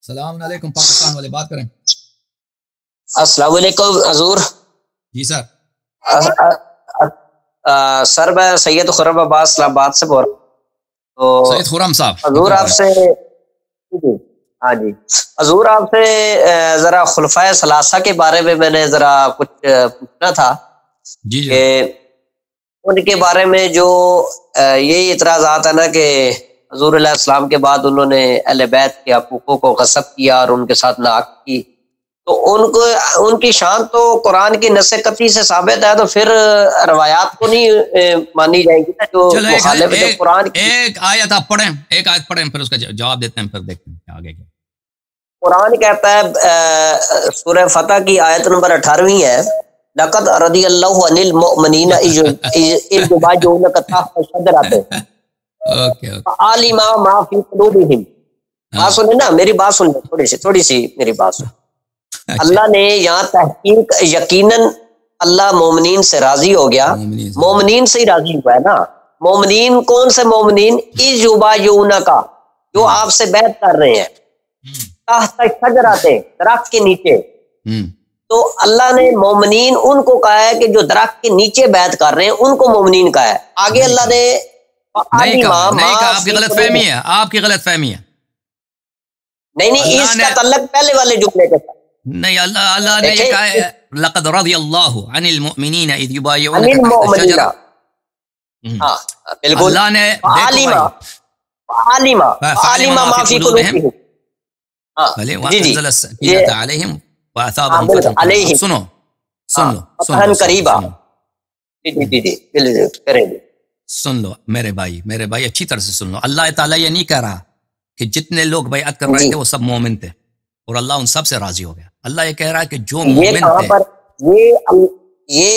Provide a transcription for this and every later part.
السلام علیکم پاکستان والے، بات کریں۔ السلام علیکم حضور۔ جی سر۔ سر میں سید خرم عباس اسلام آباد سے بول رہا ہوں۔ تو سید خرم صاحب، حضور آپ سے، ہاں جی حضور آپ سے ذرا خلفائے ثلاثہ کے بارے میں نے ذرا کچھ پوچھنا تھا جی کہ ان کے بارے میں جو یہی اعتراضات ہے نا کہ حضور علیہ السلام کے بعد انہوں نے اہل بیت کے حقوقوں کو غصب کیا اور ان کے ساتھ ناحق کی، تو ان کی شان تو قرآن کی نص قطعی سے ثابت ہے، تو پھر روایات کو نہیں مانی جائیں گی نا جو مخالف ہے قرآن کی۔ ایک آیت آپ پڑھیں، ایک آیت پڑھیں، پھر اس کا جواب دیتے ہیں، پھر دیکھتے ہیں کیا آگے کیا۔ قرآن کہتا ہے سورہ فتح کی آیت نمبر 18 ہے، لقد رضی اللہ عن المؤمنین اذ یبایعونک تحت الشجرۃ فعلم ما فی قلوبہم۔ بات سنیں نا، میری بات سن لیں، تھوڑی سی میری بات سن۔ اللہ نے یہاں تحقیق یقیناً اللہ مومنین سے راضی ہو گیا، مومنین سے ہی راضی ہوا ہے نا۔ مومنین کون سے مومنین؟ اذ یبایعونک، جو آپ سے بیعت کر رہے ہیں، تحت الشجرۃ، درخت کے نیچے۔ تو اللہ نے مومنین ان کو کہا ہے کہ جو درخت کے نیچے بیعت کر رہے ہیں ان کو مومنین کہا ہے۔ آگے اللہ نے نہیں کہا، آپ کی غلط فہمی ہے، آپ کی غلط فہمی ہے۔ نہیں اس کا تعلق پہلے والے جملے کے ساتھ نہیں، اللہ نے یہ کہا ہے لقد رضی اللہ عن المؤمنین اذ یبایعونک تحت الشجرۃ۔ ہاں بالکل، اللہ نے عالم ما فی قلوبہم، جی جی علیہم واثابہم فتحا۔ سنو فتحا قریبا، سن لو میرے بھائی اچھی طرح سے سن لو۔ اللہ تعالیٰ یہ نہیں کہہ رہا کہ جتنے لوگ بیعت کر رہے تھے وہ سب مومن تھے اور اللہ ان سب سے راضی ہو گیا۔ اللہ یہ کہہ رہا ہے کہ جو مومن تھے، یہ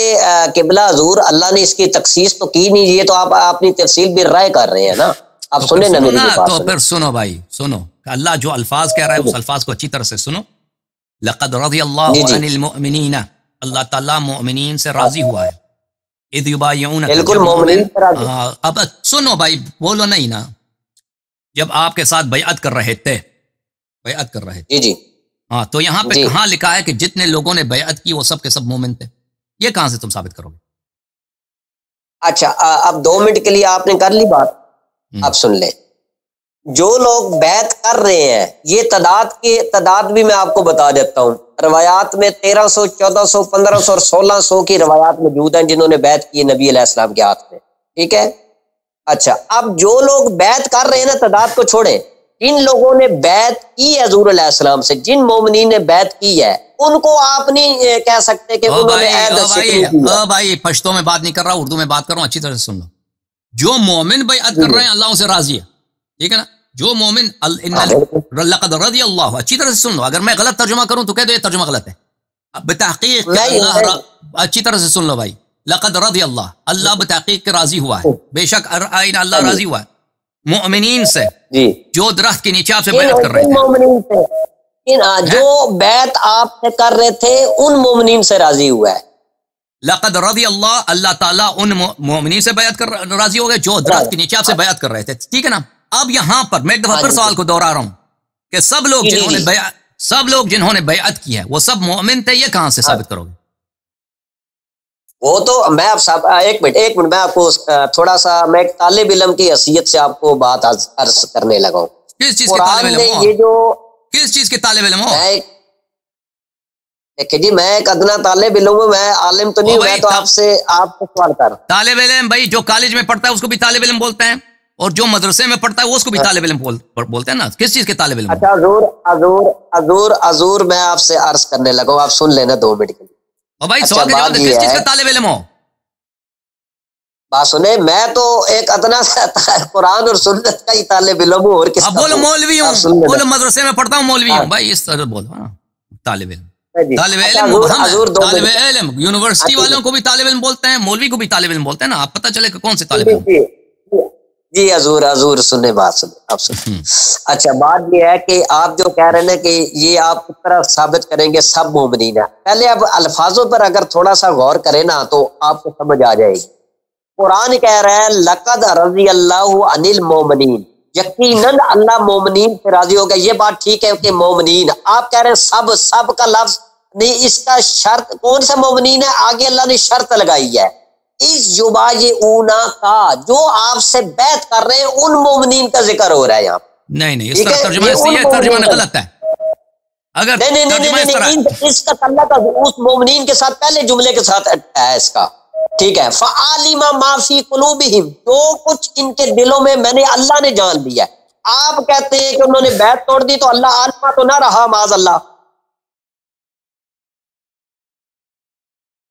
قبلہ حضور اللہ نے اس کی تخصیص تو کی نہیں، یہ تو آپ اپنی تفصیل بھی رائے کر رہے ہیں نا۔ آپ سنیں نا میری بات، تو پھر سنو بھائی، سنو کہ اللہ جو الفاظ کہہ رہا ہے اس الفاظ کو اچھی طرح سے سنو۔ لقد رضی اللہ عن المؤمنین، اللہ تعالیٰ مومنین سے راضی ہوا ہے۔ اذ یبایعونک، بالکل مومنین سے راضی۔ اب سنو بھائی، بولو نہیں نا۔ جب آپ کے ساتھ بیعت کر رہے تھے، جی ہاں، تو یہاں پہ کہاں لکھا ہے کہ جتنے لوگوں نے بیعت کی وہ سب کے سب مومن تھے؟ یہ کہاں سے تم ثابت کرو گے؟ اچھا اب 2 منٹ کے لیے آپ نے کر لی بات، اب سن لیں۔ جو لوگ بیعت کر رہے ہیں، یہ تعداد بھی میں آپ کو بتا دیتا ہوں۔ روایات میں 1300، 1400، 1500 اور 1600 کی روایات موجود ہیں جنہوں نے بیعت کی نبی علیہ السلام کے ہاتھ میں، ٹھیک ہے۔ اچھا اب جو لوگ بیعت کر رہے ہیں نا، تعداد کو چھوڑے، جن لوگوں نے بیعت کی ہے حضور علیہ السلام سے، جن مومنین نے بیعت کی ہے، ان کو آپ نہیں کہہ سکتے کہ انہوں نے بھائی پشتو میں بات نہیں کر رہا، اردو میں بات کر رہا ہوں، اچھی طرح سے سن لو۔ جو مومن بیعت کر رہے ہیں اللہ ان سے راضی ہے، ٹھیک ہے نا۔ جو مومن لقد رضی اللہ، اچھی طرح سے سن لو، اگر میں غلط ترجمہ کروں تو کہہ دو یہ ترجمہ غلط ہے۔ بتحقیق اللہ، اچھی طرح سے سن لو بھائی، لقد رضی اللہ، اللہ بتحقیق کے راضی ہوا ہے، بے شک اللہ راضی ہوا ہے مومنین سے جو درخت کے نیچے آپ سے بیعت کر رہے تھے۔ جو بیعت آپ سے کر رہے تھے ان مومنین سے راضی ہوا ہے۔ لقد رضی اللہ، اللہ تعالیٰ ان مومنین سے بیعت کر راضی ہو گئے جو درخت کے نیچے آپ سے بیعت کر رہے تھے، ٹھیک ہے نا۔ اب یہاں پر میں ایک دفعہ پھر سوال کو دوہرا رہا ہوں کہ سب لوگ جنہوں نے بیعت کی ہے وہ سب مومن تھے، یہ کہاں سے ثابت کرو گے؟ وہ تو میں ایک منٹ میں آپ کو تھوڑا سا میں ایک طالب علم کی حیثیت سے آپ کو بات عرض کرنے لگا ہوں۔ کس چیز کے طالب علم ہو؟ یہ جو کس چیز کے طالب علم ہو؟ جی میں ایک ادنا طالب علم ہوں، میں عالم تو نہیں ہوں، میں تو آپ سے سوال کر رہا ہوں۔ طالب علم بھائی جو کالج میں پڑھتا ہے اس کو بھی طالب علم بولتے ہیں، اور جو مدرسے میں پڑھتا ہے وہ اس کو بھی طالب علم بولتے ہیں نا۔ کس چیز کے طالب علم؟ اچھا حضور میں آپ سے عرض کرنے لگا ہوں، آپ سن لینا 2 منٹ کے لیے۔ اور بھائی سوال کا جواب دے، کس چیز کا طالب علم ہو؟ بات سنیں، میں تو ایک ادنا قرآن اور سنت کا ہی طالب علم ہوں، اور کس کا؟ بولو مولوی ہوں، بولو مدرسے میں پڑھتا ہوں مولوی ہوں، بھائی اس طرح بولو طالب علم۔ طالب علم یونیورسٹی والوں کو بھی طالب علم بولتے ہیں، مولوی کو بھی طالب علم بولتے ہیں نا، آپ پتہ چلے کہ کون سے طالب علم۔ جی حضور سنیں، بات سنیں، آپ سنیں۔ اچھا بات یہ ہے کہ آپ جو کہہ رہے ہیں کہ یہ آپ کس طرح ثابت کریں گے سب مومنین ہیں، پہلے اب الفاظوں پر اگر تھوڑا سا غور کریں نا تو آپ کو سمجھ آ جائے گی۔ قرآن کہہ رہا ہے لقد رضی اللہ عن المؤمنین، یقیناً اللہ مومنین سے راضی ہوگا. یہ بات ٹھیک ہے کہ مومنین، آپ کہہ رہے ہیں سب کا لفظ نہیں، اس کا شرط کون سے مومنین ہے؟ آگے اللہ نے شرط لگائی ہے، اس یبایعونا کا، جو آپ سے بیعت کر رہے ہیں ان مومنین کا ذکر ہو رہا ہے یہاں. نہیں اس طرح ترجمہ ترجمہ غلط ہے. اگر نہیں اس کا تعلق اس مومنین کے ساتھ پہلے جملے کے ساتھ ہے اس کا، ٹھیک ہے. فعالم ما فی قلوبہم، جو کچھ ان کے دلوں میں نے اللہ نے جان لیا. آپ کہتے ہیں کہ انہوں نے بیعت توڑ دی تو اللہ عالمہ تو نہ رہا معاذ اللہ.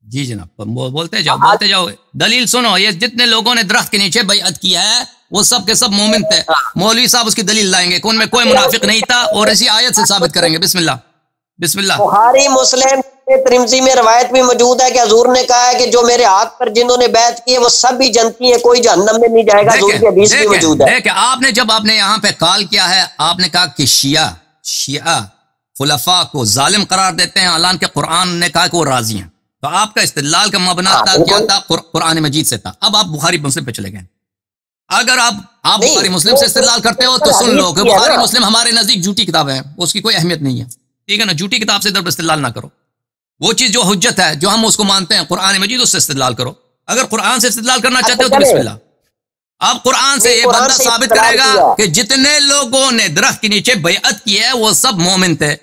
جی جناب بولتے جاؤ. دلیل سنو. یہ جتنے لوگوں نے درخت کے نیچے بیعت کیا ہے وہ سب کے سب مومن تھے. مولوی صاحب اس کی دلیل لائیں گے کہ ان میں کوئی منافق نہیں تھا، اور اسی آیت سے ثابت کریں گے. بسم اللہ. بخاری مسلم ترمذی میں روایت بھی موجود ہے کہ حضور نے کہا ہے کہ جو میرے ہاتھ پر جنہوں نے بیعت کی ہے وہ سب بھی جنتی ہیں، کوئی جہنم میں نہیں جائے گا. حضور کی حدیث بھی موجود ہے. دیکھیں آپ نے یہاں پہ قال کیا ہے، آپ نے کہا کہ شیعہ خلفاء کو ظالم قرار دیتے ہیں، اعلان کے قرآن نے کہا کہ وہ راضی ہیں. تو آپ کا استدلال کا مبنا کیا تھا؟ قرآن مجید سے تھا. اب آپ بخاری مسلم پہ چلے گئے. اگر آپ بخاری مسلم سے استدلال کرتے ہو تو سن لو کہ بخاری مسلم ہمارے نزدیک جھوٹی کتاب ہے، اس کی کوئی اہمیت نہیں ہے. ٹھیک ہے نا؟ جھوٹی کتاب سے استدلال نہ کرو. وہ چیز جو حجت ہے، جو ہم اس کو مانتے ہیں قرآن مجید، اس سے استدلال کرو. اگر قرآن سے استدلال کرنا چاہتے ہو تو بسم اللہ. اب قرآن سے یہ بندہ ثابت کرے گا کہ جتنے لوگوں نے درخت کے نیچے بیعت کی ہے وہ سب مومن تھے.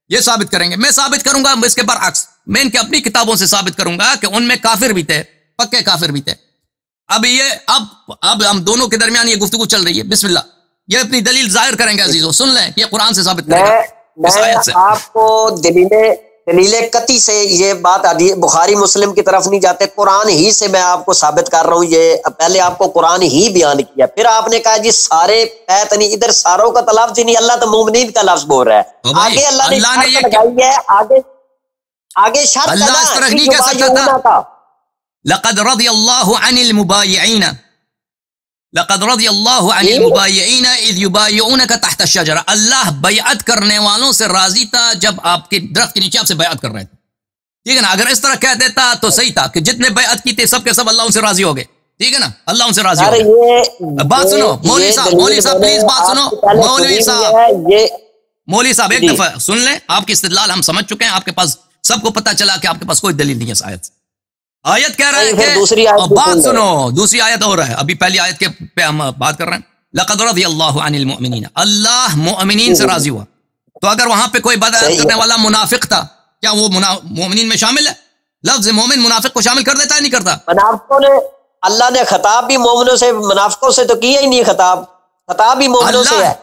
یہ ثابت کریں گے. میں ثابت کروں گا اس کے برعکس. میں ان کے اپنی کتابوں سے ثابت کروں گا کہ ان میں کافر بھی تھے، پکے کافر بھی تھے. اب ہم دونوں کے درمیان یہ گفتگو چل رہی ہے. بسم اللہ. یہ اپنی دلیل ظاہر کریں گے عزیزو. سن لیں کہ یہ قرآن سے ثابت کرے گا. میں آپ کو دلیل قطعی سے یہ بات بخاری مسلم کی طرف نہیں جاتے، قرآن ہی سے میں آپ کو ثابت کر رہا ہوں. یہ پہلے آپ کو قرآن ہی بیان کیا، پھر آپ نے کہا جی سارے بیعت نہیں، ادھر ساروں کا لفظ نہیں، اللہ تو مومنین کا لفظ بول رہا ہے. آگے اللہ نے شرط لگائی ہے، آگے شرط اللہ اس طرح نہیں کہہ سکتا تھا. لقد رضی اللہ عن المبایعین، لقد رضی اللہ عن المبایعین اذ یبایعونک تحت الشجرہ. اللہ بیعت کرنے والوں سے راضی تھا جب آپ کے درخت کے نیچے آپ سے بیعت کر رہے تھے. ٹھیک ہے نا؟ اگر اس طرح کہہ دیتا تو صحیح تھا کہ جتنے بیعت کی تھے سب کے سب اللہ ان سے راضی ہو گئے. ٹھیک ہے نا؟ اللہ ان سے راضی ہو گئے. بات سنو مولوی صاحب پلیز بات سنو. مولوی صاحب ایک دفعہ سن لیں. آپ کی استدلال ہم سمجھ چکے ہیں. آپ کے پاس سب کو پتہ چلا کہ آپ کے پاس کوئی دلیل نہیں ہے اس آیت سے. آیت کہہ رہے ہیں کہ بات سنو، دوسری آیت ہو رہا ہے. ابھی پہلی آیت کے پہ ہم بات کر رہے ہیں. لقد رضی اللہ عن المؤمنین، اللہ مؤمنین سے راضی ہوا. تو اگر وہاں پہ کوئی بدعت کرنے والا منافق تھا، کیا وہ مومنین میں شامل ہے؟ لفظ مومن منافق کو شامل کر دیتا ہے نہیں کرتا؟ منافقوں نے اللہ نے خطاب بھی مومنوں سے، منافقوں سے تو کیا ہی نہیں. خطاب بھی مومنوں سے ہے.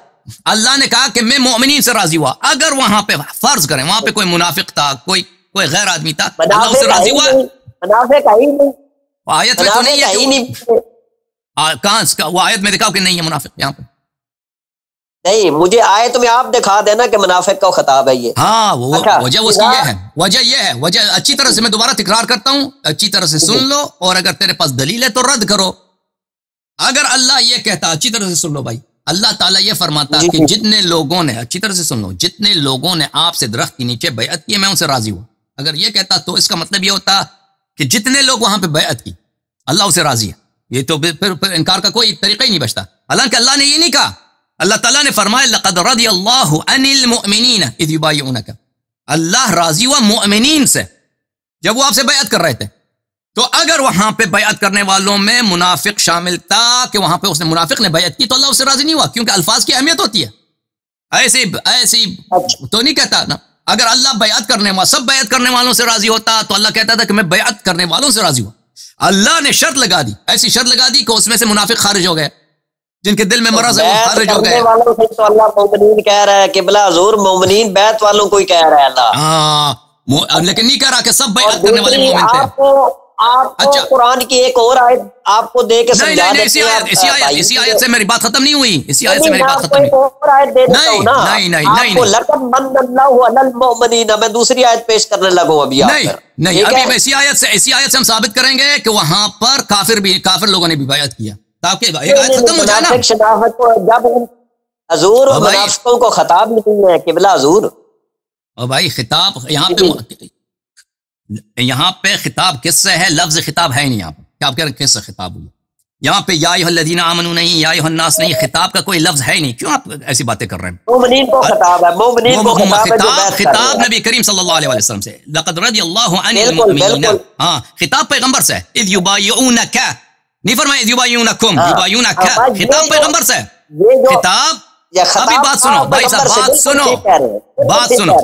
اللہ نے کہا کہ میں مومنین سے راضی ہوا. اگر وہاں پہ فرض کریں وہاں پہ کوئی منافق تھا، کوئی غیر آدمی تھا، اللہ اس سے راضی ہوا. منافق ہے ہی نہیں. آیت میں تو نہیں ہے. کہاں وہ آیت میں دکھاؤ کہ نہیں ہے منافق یہاں پہ. نہیں، مجھے آیت میں آپ دکھا دینا کہ منافق کا خطاب ہے یہ. ہاں وجہ اس کی یہ ہے. وجہ اچھی طرح سے میں دوبارہ تکرار کرتا ہوں، اچھی طرح سے سن لو، اور اگر تیرے پاس دلیل ہے تو رد کرو. اگر اللہ یہ کہتا، اچھی طرح سے سن لو بھائی، اللہ تعالیٰ یہ فرماتا کہ جتنے لوگوں نے، اچھی طرح سے سن لو، جتنے لوگوں نے آپ سے درخت کے نیچے بیعت کی میں ان سے راضی ہوا. اگر یہ کہتا تو اس کا مطلب یہ ہوتا کہ جتنے لوگ وہاں پہ بیعت کی اللہ اسے راضی ہے. یہ تو پھر انکار کا کوئی طریقہ ہی نہیں بچتا. حالانکہ اللہ نے یہ نہیں کہا. اللہ تعالیٰ نے فرمایا لقد رضی اللہ عن المؤمنین اذ یبایعونک. اللہ راضی ہوا مؤمنین سے جب وہ آپ سے بیعت کر رہے تھے. تو اگر وہاں پہ بیعت کرنے والوں میں منافق شامل تھا کہ وہاں پہ اس نے منافق نے بیعت کی تو اللہ اس سے راضی نہیں ہوا، کیونکہ الفاظ کی اہمیت ہوتی ہے. ایسی تو نہیں کہتا نا. اگر اللہ بیعت کرنے والا سب بیعت کرنے والوں سے راضی ہوتا تو اللہ کہتا تھا کہ میں بیعت کرنے والوں سے راضی ہوں. اللہ نے شرط لگا دی، ایسی شرط لگا دی کہ اس میں سے منافق خارج ہو گئے، جن کے دل میں مرض ہے وہ خارج ہو گئے. والوں سے تو اللہ مومنین کہہ رہا ہے کہ بلا حضور مومنین بیعت والوں کو ہی کہہ رہا ہے اللہ. ہاں لیکن نہیں کہہ رہا کہ سب بیعت کرنے والے مومن تھے. آپ کو قرآن کی ایک اور آیت آپ کو دے کے سمجھا دیتے ہیں. اسی آیت سے میری بات ختم نہیں ہوئی. اسی آیت سے میری بات ختم نہیں. لقد من اللہ علی المؤمنین، میں دوسری آیت پیش کرنے لگوں ابھی. نہیں ابھی اسی آیت سے ہم ثابت کریں گے کہ وہاں پر کافر لوگوں نے بھی بیعت کیا تاکہ ایک آیت ختم ہو جائے نا. جب حضور منافقوں کو خطاب نہیں ہے قبلہ حضور. اور بھائی خطاب یہاں پہ خطاب کس سے ہے؟ لفظ خطاب ہے نہیں یہاں پہ. کیا آپ کہہ رہے ہیں کس سے خطاب ہوئی؟ یہاں پہ یا ایھا الذین آمنوا نہیں، یا ایھا الناس نہیں، خطاب کا کوئی لفظ ہے نہیں. کیوں آپ ایسی باتیں کر رہے ہیں؟ مومنین کو خطاب ہے، مومنین کو خطاب ہے جو بیعت کر رہے ہیں. خطاب نبی کریم صلی اللہ علیہ وسلم سے، لقد رضی اللہ عن المؤمنین. ہاں خطاب پیغمبر سے، اذ یبایعونک، نہیں فرمایا اذ یبایعونکم، یبایعونک خطاب پیغمبر سے. خطاب ابھی بات سنو بھائی صاحب، بات سنو، بات سنو.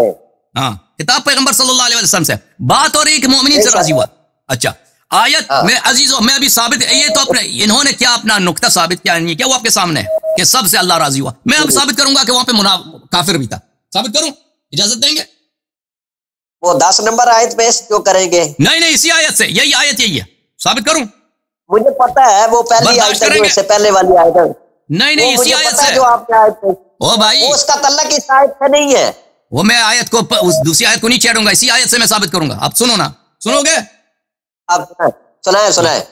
ہاں خطاب پیغمبر صلی اللہ علیہ وسلم سے، بات ہو رہی کہ مومنین سے راضی ہوا. اچھا آیت میں عزیزو میں ابھی ثابت، یہ تو اپنے انہوں نے کیا اپنا نقطہ ثابت کیا نہیں کیا، وہ آپ کے سامنے ہے کہ سب سے اللہ راضی ہوا. میں اب ثابت کروں گا کہ وہاں پہ کافر بھی تھا. ثابت کروں؟ اجازت دیں گے؟ وہ 10 نمبر آیت پیش کیوں کریں گے؟ نہیں اسی آیت سے، یہی آیت یہی ہے. ثابت کروں؟ مجھے پتا ہے وہ پہلی آیت ہے جو اس سے پہلے والی آیت ہے. نہیں اسی آیت سے جو آپ نے آیت پیش، او بھائی وہ اس کا تعلق اس آیت سے نہیں ہے. وہ میں آیت کو دوسری آیت کو نہیں چھیڑوں گا، اسی آیت سے میں ثابت کروں گا. آپ سنو نا، سنو گے؟ آپ سنائیں.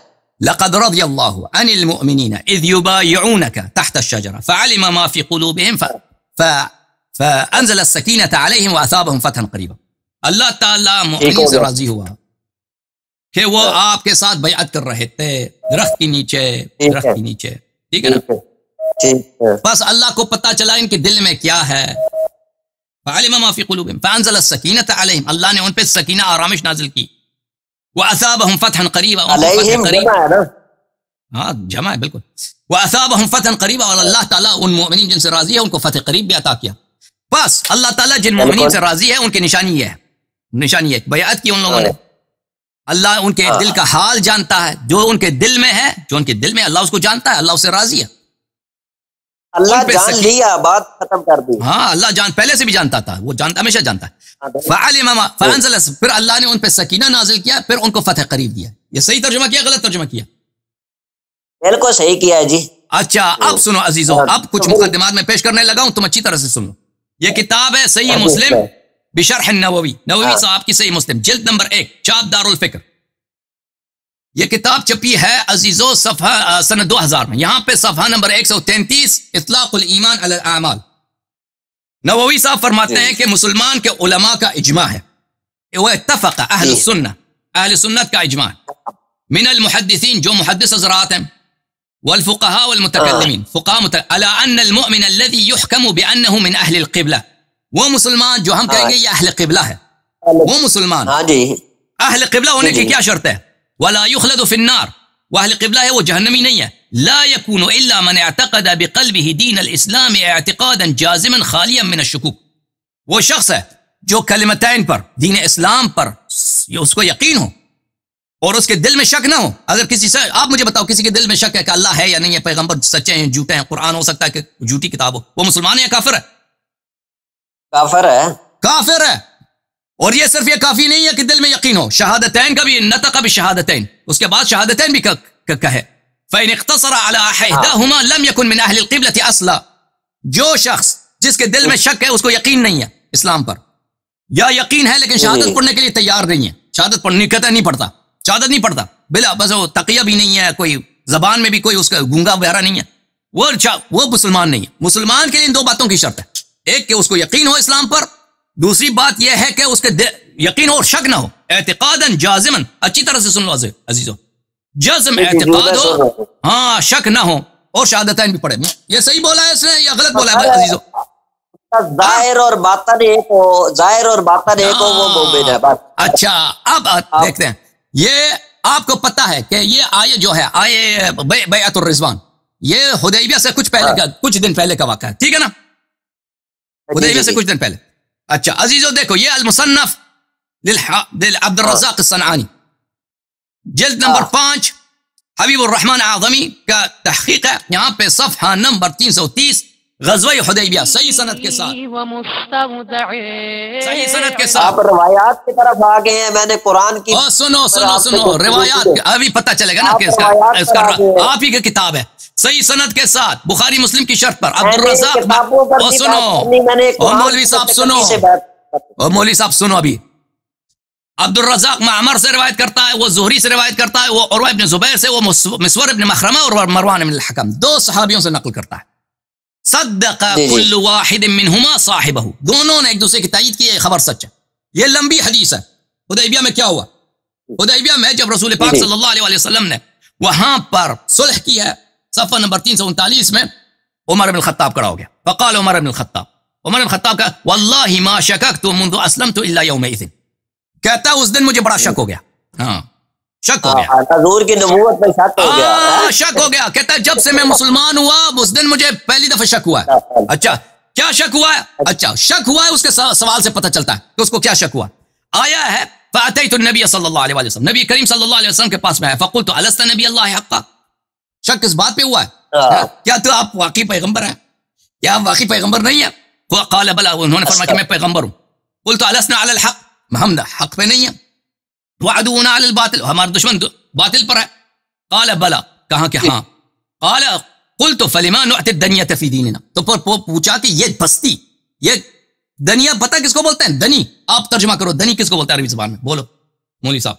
لقد رضي الله عن المؤمنين إذ يبايعونك تحت الشجرة فعلم ما في قلوبهم فأنزل السكينة عليهم وأثابهم فتحا قريبا. اللہ تعالیٰ مؤمنین سے راضی ہوا کہ وہ آپ کے ساتھ بیعت کر رہے تھے درخت کے نیچے. ٹھیک ہے نا؟ بس اللہ کو پتہ چلا ان کے دل میں کیا ہے. فعلم ما في قلوبهم فأنزل السكينة عليهم، اللہ نے ان پہ سکینہ آرامش نازل کی. وَأَثَابَهُمْ فَتْحًا قَرِيبًا، ہاں جمع ہے بالکل. وَأَثَابَهُمْ فَتْحًا قَرِيبًا، اور اللہ تعالیٰ ان مومنین جن سے راضی ہے ان کو فتح قریب بھی عطا کیا. بس اللہ تعالیٰ جن مومنین سے راضی ہے ان کی نشانی ہے بیعت کی ان لوگوں نے. اللہ ان کے دل کا حال جانتا ہے، جو ان کے دل میں ہے، جو ان کے دل میں اللہ اس کو جانتا ہے، اللہ اس سے راضی ہے. اللہ جان لیا، بات ختم کر دی. ہاں اللہ پہلے سے بھی جانتا تھا، وہ ہمیشہ جانتا ہے. فعلم ما فانزل، پھر اللہ نے ان پہ سکینہ نازل کیا، پھر ان کو فتح قریب دیا. یہ صحیح ترجمہ کیا غلط ترجمہ کیا؟ بالکل صحیح کیا ہے جی. اچھا اب سنو عزیزو، اب کچھ مقدمات میں پیش کرنے لگا ہوں، تم اچھی طرح سے سن لو. یہ کتاب ہے صحیح مسلم بشرح النووی، نووی صاحب کی صحیح مسلم، جلد نمبر 1، چاپ دار الفکر. یہ کتاب چھپی ہے عزیزو صفحہ سنہ 2000 میں. یہاں پہ صفحہ نمبر 133، اطلاق الایمان علی الاعمال. نووی صاحب فرماتے ہیں کہ مسلمان کے علماء کا اجماع ہے، وہ اتفق اہل السنہ، اہل سنت کا اجماع من المحدثین، جو محدث حضرات ہیں، والفقهاء والمتکلمین، فقہاء على ان المؤمن الذي يحكم بانه من اہل القبلہ، وہ مسلمان جو ہم کہیں گے یہ اہل قبلہ ہے، وہ مسلمان اہل قبلہ ہونے کی کیا شرط ہے؟ ولا يخلد في النار، وہ اہل قبلہ ہے، وہ جہنمی نہیں ہے. لا يكون الا من اعتقد بقلبه دین الاسلام اعتقادا جازما خالیا من الشکوک. وہ شخص ہے جو کلمتین پر، دین اسلام پر اس کو یقین ہو اور اس کے دل میں شک نہ ہو. اگر کسی سے آپ مجھے بتاؤ کسی کے دل میں شک ہے کہ اللہ ہے یا نہیں ہے، پیغمبر سچے ہیں جھوٹے ہیں، قرآن ہو سکتا ہے کہ جھوٹی کتاب ہو، وہ مسلمان ہے یا کافر ہے؟ کافر ہے. اور یہ صرف یہ کافی نہیں ہے کہ دل میں یقین ہو، شہادتین کا بھی نطق بشہادتین، اس کے بعد شہادتین بھی کہے. فَإِنِ اخْتَصَرَ عَلَىٰ إِحْدَاهُمَا لَمْ يَكُنْ مِنْ أَهْلِ الْقِبْلَةِ أَصْلًا. جو شخص جس کے دل میں شک ہے، اس کو یقین نہیں ہے اسلام پر، یا یقین ہے لیکن شہادت پڑھنے کے لیے تیار نہیں ہے، شہادت پڑھنے کہتا نہیں پڑھتا، شہادت نہیں پڑھتا، بلا بس وہ تقیہ بھی نہیں ہے، کوئی زبان میں بھی کوئی اس کا گونگا بہرا نہیں ہے، وہ مسلمان نہیں ہے. مسلمان کے لیے ان دو باتوں کی شرط ہے، ایک کہ اس کو یقین ہو اسلام پر، دوسری بات یہ ہے کہ اس کے یقین اور شک نہ ہو، اعتقادا جازما. اچھی طرح سے سن لو عزیزو، جزم اعتقاد ہو، ہاں شک نہ ہو، اور شہادتین بھی پڑھے. یہ صحیح بولا ہے اس نے یا غلط بولا ہے عزیزو؟ ظاہر اور باطن ایک ہو، ظاہر اور باطن ایک ہو، وہ مومن ہے. اچھا اب دیکھتے ہیں، یہ آپ کو پتا ہے کہ یہ آیت جو ہے آیے بیعت الرضوان، یہ حدیبیہ سے کچھ دن پہلے کا واقعہ ہے، ٹھیک ہے نا؟ حدیبیہ سے کچھ دن پہلے. اچھا عزیزو دیکھو، یہ المصنف عبد الرزاق الصنعانی، جلد نمبر 5، حبیب الرحمن اعظمی کا تحقیق ہے. یہاں پہ صفحہ نمبر 330، غزوہ حدیبیہ، صحیح سند کے ساتھ، صحیح سند کے ساتھ. آپ روایات کی طرف آ گئے ہیں، میں نے قرآن کی سنو روایات ابھی پتہ چلے گا نا کہ اس کا آپ ہی کی کتاب ہے، صحیح سند کے ساتھ، بخاری مسلم کی شرط پر. عبد الرزاق، مولوی صاحب سنو، مولوی صاحب سنو، ابھی عبد الرزاق معمر سے روایت کرتا ہے، وہ زہری سے روایت کرتا ہے، وہ عروہ ابن زبیر سے، وہ مسور ابن مخرمہ اور مروان ابن الحکم، دو صحابیوں سے نقل کرتا ہے. صدق کل واحد منہما صاحبہ، دونوں نے ایک دوسرے کی تائید کی، خبر سچ ہے. یہ لمبی حدیث ہے. حدیبیہ میں کیا ہوا؟ حدیبیہ میں جب رسول پاک صلی اللہ علیہ وسلم نے وہاں پر صلح کی ہے. صفحہ نمبر 339 میں عمر بن الخطاب کھڑا ہو گیا. فقال عمر بن الخطاب کا واللہ ما شککت منذ اسلمت الا یومئذ. کہتا اس دن مجھے بڑا شک ہو گیا. ہاں شک ہو گیا, حضور کی نبوت میں شک ہو گیا. شک ہو گیا. کہتا ہے جب سے میں مسلمان ہوا اس دن مجھے پہلی دفعہ شک ہوا ہے. اچھا کیا شک ہوا ہے؟ اچھا شک ہوا ہے اس کے سوال سے پتہ چلتا ہے کہ اس کو کیا شک ہوا. آیا ہے فاتیت النبی صلی اللہ علیہ وسلم, نبی کریم صلی اللہ علیہ وسلم کے پاس میں آیا. فقلت الست نبی اللہ حقا. شک کس بات پہ ہوا ہے؟ کیا تو آپ واقعی پیغمبر ہیں؟ کیا آپ واقعی پیغمبر نہیں ہیں؟ قال بلا, انہوں نے فرمایا کہ میں پیغمبر ہوں. قلت السنا علی الحق, ہم حق پہ نہیں ہیں. وعدونا علی الباطل, ہمارا دشمن باطل پر ہے. قال بلا, کہاں کہ ہاں. قال قلت فلما نعت الدنیہ فی دیننا, تو پوچھا کہ یہ بستی, یہ دنیا پتہ کس کو بولتے ہیں؟ دنی. آپ ترجمہ کرو دنی کس کو بولتے ہیں عربی زبان میں, بولو مولوی صاحب.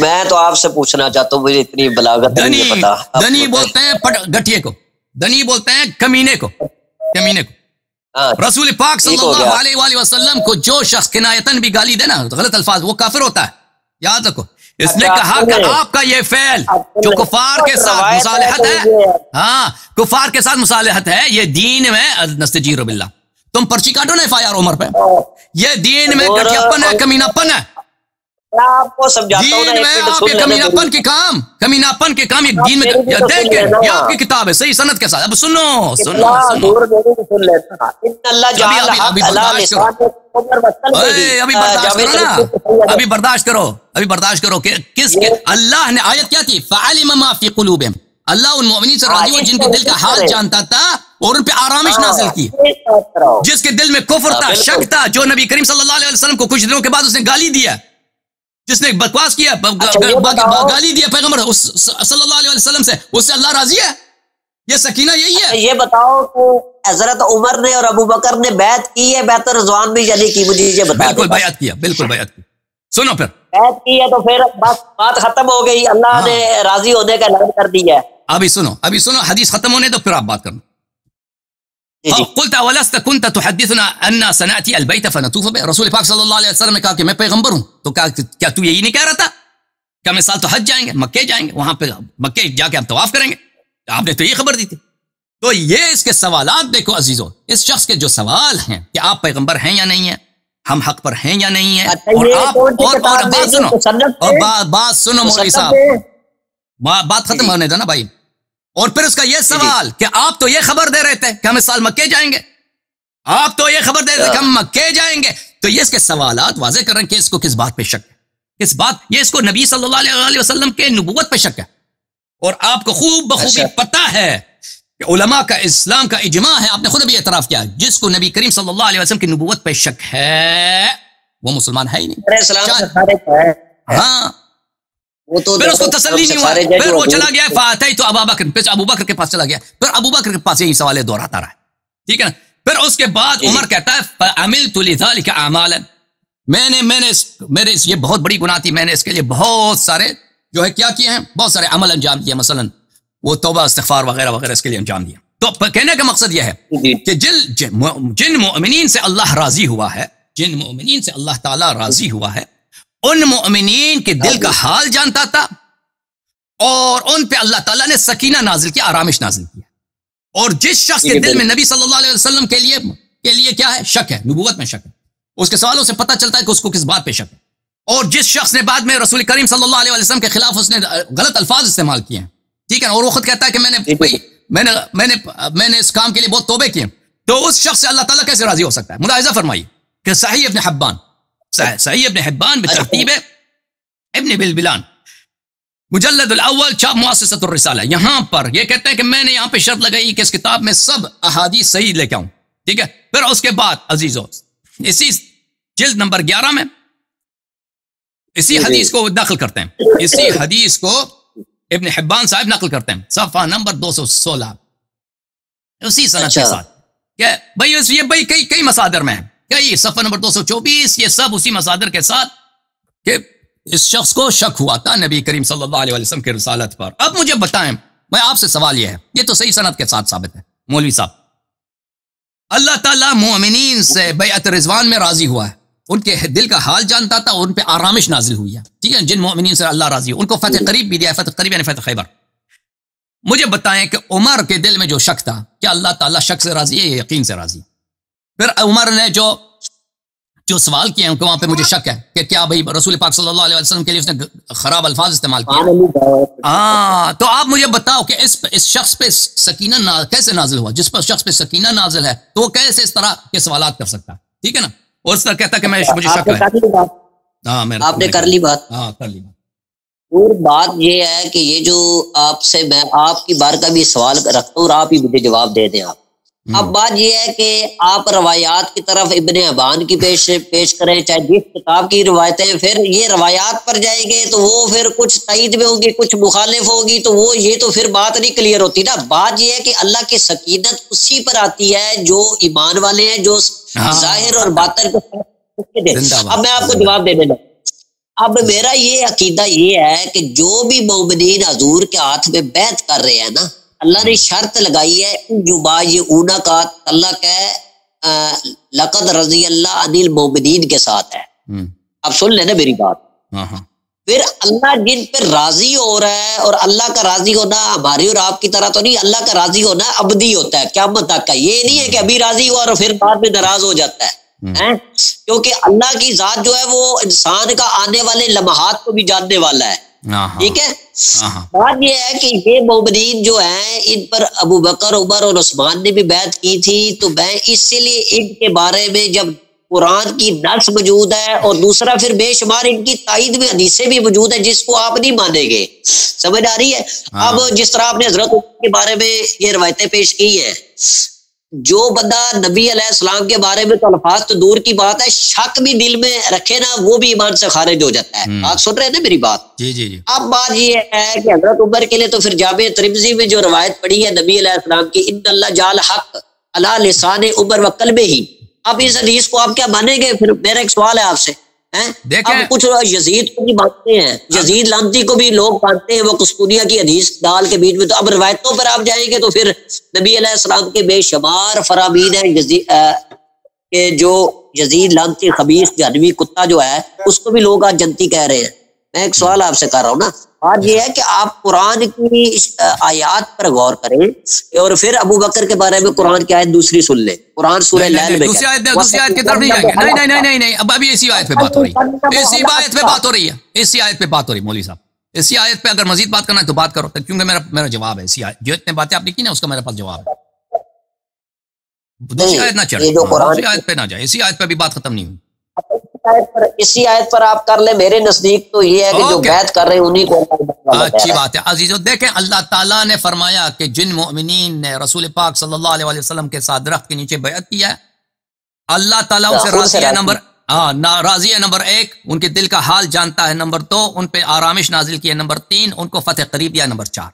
میں تو آپ سے پوچھنا چاہتا ہوں, مجھے اتنی بلاغت نہیں پتا. دنی بولتے ہیں گٹھیے کو, دنی بولتے ہیں کمینے کو, کمینے کو. رسول پاک صلی اللہ علیہ وآلہ وسلم کو جو شخص کنایتن بھی گالی دے نا, غلط الفاظ, وہ کافر ہوتا ہے. یاد رکھو, اس نے کہا کہ آپ کا یہ فعل جو کفار کے ساتھ مصالحت ہے, ہاں کفار کے ساتھ مصالحت ہے, یہ دین میں نستجیر باللہ. تم پرچی کاٹو نا FIR عمر پہ, یہ دین میں گٹھیا پن ہے, کمینہ پن ہے. آپ کو سمجھاتا ہوں, دین میں آپ کے کمینہ پن کے کام, کمینہ پن کے کام یہ دین میں دیکھیں. یہ آپ کی کتاب ہے صحیح سند کے ساتھ. اب سنو سنو سنو, ابھی برداشت کرو, ابھی برداشت کرو کہ کس کے اللہ نے آیت کیا تھی؟ فعلم ما فی قلوبہم. اللہ ان مومنین سے راضی ہوا جن کے دل کا حال جانتا تھا اور ان پہ آرامش نازل کی. جس کے دل میں کفر تھا, شک تھا, جو نبی کریم صلی اللہ علیہ وسلم کو کچھ دنوں کے بعد اس نے گالی دیا, جس نے بکواس کیا, گالی دیا پیغمبر صلی اللہ علیہ وسلم سے, اس سے اللہ راضی ہے. یہ سکینہ یہی ہے. یہ بتاؤ کہ حضرت عمر نے اور ابو بکر نے بیعت کی ہے, بیعت رضوان بھی یعنی کی, مجھے یہ بتا. بالکل بیعت کیا, بالکل بیعت کی. سنو پھر بیعت کی ہے تو پھر بات ختم ہو گئی, اللہ نے راضی ہونے کا اعلان کر دیا ہے. ابھی سنو حدیث ختم ہونے دو پھر آپ بات کرنا. قلت ولست كنت تحدثنا ان سناتي البيت فنطوف به. رسول پاک صلی اللہ علیہ وسلم نے کہا کہ میں پیغمبر ہوں, تو کیا تو یہی نہیں کہہ رہا تھا کہ ہم اس سال تو حج جائیں گے, مکے جائیں گے, وہاں پہ مکے جا کے ہم طواف کریں گے؟ آپ نے تو یہ خبر دی تھی. تو یہ اس کے سوالات دیکھو عزیزو, اس شخص کے جو سوال ہیں کہ آپ پیغمبر ہیں یا نہیں ہیں, ہم حق پر ہیں یا نہیں ہیں, اور آپ اور بات سنو, اور بات سنو مولوی صاحب, بات ختم ہونے دو نا بھائی. اور پھر اس کا یہ سوال کہ آپ تو یہ خبر دے رہے تھے کہ ہم اس سال مکے جائیں گے, آپ تو یہ خبر دے رہے تھے کہ ہم مکے جائیں گے. تو یہ اس کے سوالات واضح کر رہے ہیں کہ اس کو کس بات پہ شک ہے, کس بات, یہ اس کو نبی صلی اللہ علیہ وسلم کے نبوت پہ شک ہے. اور آپ کو خوب بخوبی پتہ ہے کہ علماء کا, اسلام کا اجماع ہے, آپ نے خود بھی اعتراف کیا, جس کو نبی کریم صلی اللہ علیہ وسلم کی نبوت پہ شک ہے وہ مسلمان ہے ہی نہیں. ہاں پھر اس کو تسلی نہیں ہوا, پھر وہ چلا گیا فاتیت ابا بکر, پھر ابو بکر کے پاس چلا گیا, پھر ابو بکر کے پاس یہی سوال دہراتا رہا, ٹھیک ہے نا. پھر اس کے بعد عمر کہتا ہے فعملت لذلك اعمالا, میں نے میرے یہ بہت بڑی گناہ تھی, میں نے اس کے لیے بہت سارے جو ہے کیا کیے ہیں, بہت سارے عمل انجام دیے, مثلا وہ توبہ استغفار وغیرہ وغیرہ اس کے لیے انجام دیا. تو کہنے کا مقصد یہ ہے کہ جن مؤمنین سے اللہ راضی ہوا ہے, جن مؤمنین سے اللہ تعالی راضی ہوا ہے, ان مؤمنین کے دل کا حال جانتا تھا, اور ان پہ اللہ تعالیٰ نے سکینہ نازل کیا, آرامش نازل کیا. اور جس شخص کے دل میں نبی صلی اللہ علیہ وسلم کے لیے کیا ہے, شک ہے, نبوت میں شک ہے, اس کے سوالوں سے پتہ چلتا ہے کہ اس کو کس بات پہ شک ہے. اور جس شخص نے بعد میں رسول کریم صلی اللہ علیہ وسلم کے خلاف اس نے غلط الفاظ استعمال کیے ہیں, ٹھیک ہے, اور وہ خود کہتا ہے کہ میں نے اس کام کے لیے بہت توبے کیے, تو اس شخص سے اللہ تعالیٰ کیسے راضی ہو سکتا ہے؟ ملاحظہ فرمائیے کہ صحیح ابن حبان بترتیب ابن بلبلان مجلد الاول چھاپ مؤسسۃ الرسالہ, یہاں پر یہ کہتے ہیں کہ میں نے یہاں پہ شرط لگائی کہ اس کتاب میں سب احادیث صحیح لے کے آؤں, ٹھیک ہے. پھر اس کے بعد عزیزو اسی جلد نمبر 11 میں اسی حدیث کو داخل کرتے ہیں, اسی حدیث کو ابن حبان صاحب نقل کرتے ہیں, صفحہ نمبر 216, اسی سند کے ساتھ کہ بھائی یہ بھائی کئی مصادر میں ہیں, کئی صفحہ نمبر 224, یہ سب اسی مصادر کے ساتھ کہ اس شخص کو شک ہوا تھا نبی کریم صلی اللہ علیہ وسلم کی رسالت پر. اب مجھے بتائیں, میں آپ سے سوال یہ ہے, یہ تو صحیح سند کے ساتھ ثابت ہے مولوی صاحب, اللہ تعالیٰ مومنین سے بیعت رضوان میں راضی ہوا ہے, ان کے دل کا حال جانتا تھا اور ان پہ آرامش نازل ہوئی ہے. ٹھیک ہے, جن مومنین سے اللہ راضی ہو ان کو فتح قریب بھی دیا. فتح قریب یعنی فتح خیبر. مجھے بتائیں کہ عمر کے دل میں جو شک تھا, کیا اللہ تعالیٰ شک سے راضی ہے یا یقین سے راضی؟ پھر عمر نے جو سوال کیا ان کو, وہاں پہ مجھے شک ہے کہ کیا بھائی رسول پاک صلی اللہ علیہ وسلم کے لیے اس نے خراب الفاظ استعمال کیے. تو آپ مجھے بتاؤ کہ اس شخص پہ سکینہ کیسے نازل ہوا؟ جس پر شخص پہ سکینہ نازل ہے تو وہ کیسے اس طرح کے سوالات کر سکتا ہے؟ ٹھیک ہے نا, اور اس طرح کہتا کہ مجھے شک ہے. آپ نے کر لی بات. ہاں کر لی بات. اور بات یہ ہے کہ یہ جو آپ سے میں آپ کی بار کا بھی سوال رکھتا ہوں اور آپ ہی مجھے جواب دے دیں. آپ اب بات یہ ہے کہ آپ روایات کی طرف ابن حبان کی پیش کریں, چاہے جس کتاب کی روایتیں, پھر یہ روایات پر جائیں گے تو وہ پھر کچھ تائید میں ہوگی, کچھ مخالف ہوگی, تو وہ یہ تو پھر بات نہیں کلیئر ہوتی نا. بات یہ ہے کہ اللہ کی سکینت اسی پر آتی ہے جو ایمان والے ہیں, جو ظاہر اور باطن کے. اب میں آپ کو جواب دے دینا. اب میرا یہ عقیدہ یہ ہے کہ جو بھی مومنین حضور کے ہاتھ میں بیعت کر رہے ہیں نا, اللہ نے شرط لگائی ہے اونا کا, اللہ کا لقد رضی اللہ عن المومنین کے ساتھ ہے. اب سن لینا میری بات. پھر اللہ جن پہ راضی ہو رہا ہے, اور اللہ کا راضی ہونا ہماری اور آپ کی طرح تو نہیں, اللہ کا راضی ہونا ابدی ہوتا ہے, قیامت تک کا. یہ نہیں ہے کہ ابھی راضی ہوا اور پھر بعد میں ناراض ہو جاتا ہے. کیونکہ اللہ کی ذات جو ہے وہ انسان کا آنے والے لمحات کو بھی جاننے والا ہے. ٹھیک ہے. بات یہ ہے کہ یہ مومنین جو ہیں ان پر ابو بکر, عمر اور عثمان نے بھی بیعت کی تھی, تو میں اسی لیے ان کے بارے میں جب قرآن کی نص موجود ہے, اور دوسرا پھر بے شمار ان کی تائید میں حدیثیں بھی موجود ہیں جس کو آپ نہیں مانیں گے. سمجھ آ رہی ہے؟ اب جس طرح آپ نے حضرت کے بارے میں یہ روایتیں پیش کی ہیں, جو بندہ نبی علیہ السلام کے بارے میں تو الفاظ تو دور کی بات ہے, شک بھی دل میں رکھے نا, وہ بھی ایمان سے خارج ہو جاتا ہے. بات سن رہے ہیں نا میری بات؟ جی جی جی. اب بات یہ ہے کہ حضرت عمر کے لیے تو پھر جامع ترمذی میں جو روایت پڑھی ہے نبی علیہ السلام کی, ان اللہ جعل حق علی لسان عمر و قلبہ ہی. اب اس حدیث کو آپ کیا مانیں گے؟ پھر میرا ایک سوال ہے آپ سے. اب کچھ یزید کو بھی مانتے ہیں, یزید لعنتی کو بھی لوگ مانتے ہیں, وہ قسطونیہ کی حدیث ڈال کے بیچ میں. تو اب روایتوں پر آپ جائیں گے تو پھر نبی علیہ السلام کے بے شمار فرامین ہیں کہ جو یزید لعنتی خبیث جہنمی کتا جو ہے اس کو بھی لوگ آج جنتی کہہ رہے ہیں. میں ایک سوال آپ سے کر رہا ہوں نا, بات یہ ہے کہ آپ قرآن کی آیات پر غور کریں, اور پھر ابو بکر کے بارے میں قرآن کی آیت دوسری سن لیں. قرآن سورہ لیل میں دوسری آیت کی طرف نہیں جائیں گے. نہیں, اب ابھی اسی آیت پہ بات ہو رہی ہے, اسی آیت پہ بات ہو رہی ہے, اسی آیت پہ بات ہو رہی ہے. مولوی صاحب اسی آیت پہ اگر مزید بات کرنا ہے تو بات کرو, کیونکہ میرا جواب ہے اسی آیت. جو اتنے باتیں آپ نے کی نا اس کا میرے پاس جواب ہے. دوسری آیت نہ چڑھے, دوسری آیت پہ نہ جائے, اسی آیت پہ بھی بات ختم نہیں ہوئی. اسی آیت پر آپ کر لیں. میرے نزدیک تو یہ ہے کہ جو بیعت کر رہے ہیں انہی کو. اچھی بات ہے عزیزو. دیکھیں اللہ تعالیٰ نے فرمایا کہ جن مومنین نے رسول پاک صلی اللہ علیہ وسلم کے ساتھ درخت کے نیچے بیعت کیا ہے, اللہ تعالیٰ ان سے راضی ہے. راضی ہے نمبر 1, ان کے دل کا حال جانتا ہے. نمبر 2, ان پہ آرامش نازل کی ہے. نمبر 3, ان کو فتح قریب دیا. نمبر 4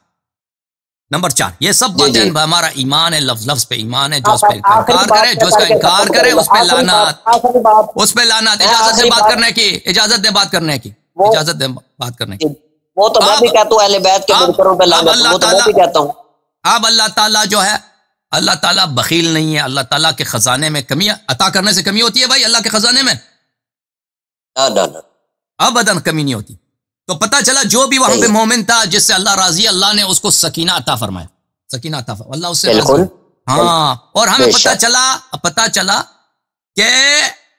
یہ سب باتیں ہمارا ایمان ہے, لفظ پہ ایمان ہے. جو اس پہ انکار کرے, جو اس کا انکار کرے اس پہ لعنت, اس پہ لعنت. اجازت دے بات کرنے کی, اجازت دے بات کرنے کی, اجازت دے بات کرنے کی. وہ تو میں بھی کہتا ہوں اہل بیت کے منکروں پہ لعنت, وہ تو میں بھی کہتا ہوں. اب اللہ تعالیٰ جو ہے, اللہ تعالیٰ بخیل نہیں ہے. اللہ تعالیٰ کے خزانے میں کمی عطا کرنے سے کمی ہوتی ہے بھائی اللہ کے خزانے میں؟ ابداً کمی نہیں ہوتی. تو پتہ چلا جو بھی وہاں پہ مومن تھا جس سے اللہ راضی, اللہ نے اس کو سکینہ عطا فرمایا. سکینہ عطا فرمایا, اللہ اس سے راضی. ہاں, اور ہمیں پتہ چلا کہ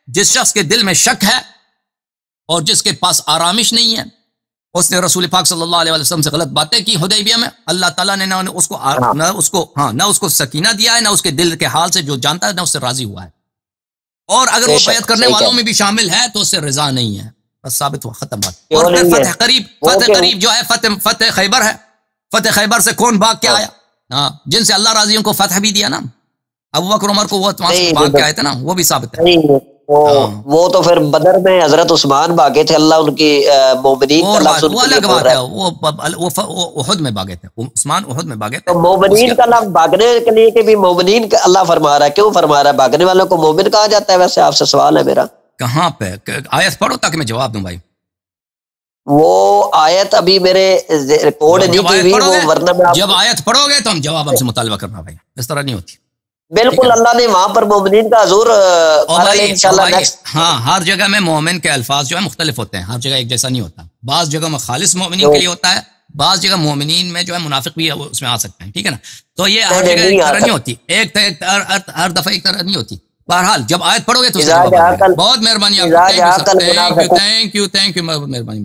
جس شخص کے دل میں شک ہے اور جس کے پاس آرامش نہیں ہے, اس نے رسول پاک صلی اللہ علیہ وسلم سے غلط باتیں کی حدیبیہ میں. اللہ تعالیٰ نے نہ اس کو سکینہ دیا ہے, نہ اس کے دل کے حال سے جو جانتا ہے, نہ اس سے راضی ہوا ہے. اور اگر وہ بیعت کرنے والوں میں بھی شامل ہے تو اس سے رضا نہیں ہے. بس ثابت ہوا, ختم بات. اور پھر فتح قریب جو ہے فتح خیبر ہے. فتح خیبر سے کون بھاگ کے آیا؟ جن سے اللہ راضی ان کو فتح بھی دیا نا. ابو بکر عمر کو وہ بھاگ کے آئے تھے نا, وہ بھی ثابت ہے. وہ تو پھر بدر میں حضرت عثمان بھاگے تھے, اللہ ان کی مومنین کا لفظ وہ الگ بات ہے. وہ احد میں بھاگے تھے, عثمان احد میں بھاگے تھے. مومنین کا لفظ بھاگنے کے لیے کہ بھی مومنین کا اللہ فرما رہا ہے. کیوں فرما رہا ہے؟ بھاگنے والوں کو مومن کہا جاتا ہے. ویسے آپ سے سوال ہے میرا, کہاں پہ آیت پڑھو تاکہ میں جواب دوں بھائی. وہ آیت ابھی میرے ریکارڈ نہیں کی ہوئی, وہ ورنہ جب آیت پڑھو گے تو ہم جواب ہم سے مطالبہ کرنا بھائی, اس طرح نہیں ہوتی. بالکل اللہ نے وہاں پر مومنین کا حضور انشاءاللہ ہاں ہر جگہ میں مومن کے الفاظ جو ہے مختلف ہوتے ہیں، ہر جگہ ایک جیسا نہیں ہوتا، بعض جگہ میں خالص مومنین کے لیے ہوتا ہے، بعض جگہ مومنین میں جو ہے منافق بھی اس میں آ سکتے ہیں، ٹھیک ہے نا؟ تو یہ ہر جگہ ایک طرح نہیں ہوتی، ہر دفعہ ایک طرح نہیں ہوتی۔ بہرحال جب آیت پڑھو گے تو بہت مہربانی آپ کی، تھینک یو مہربانی۔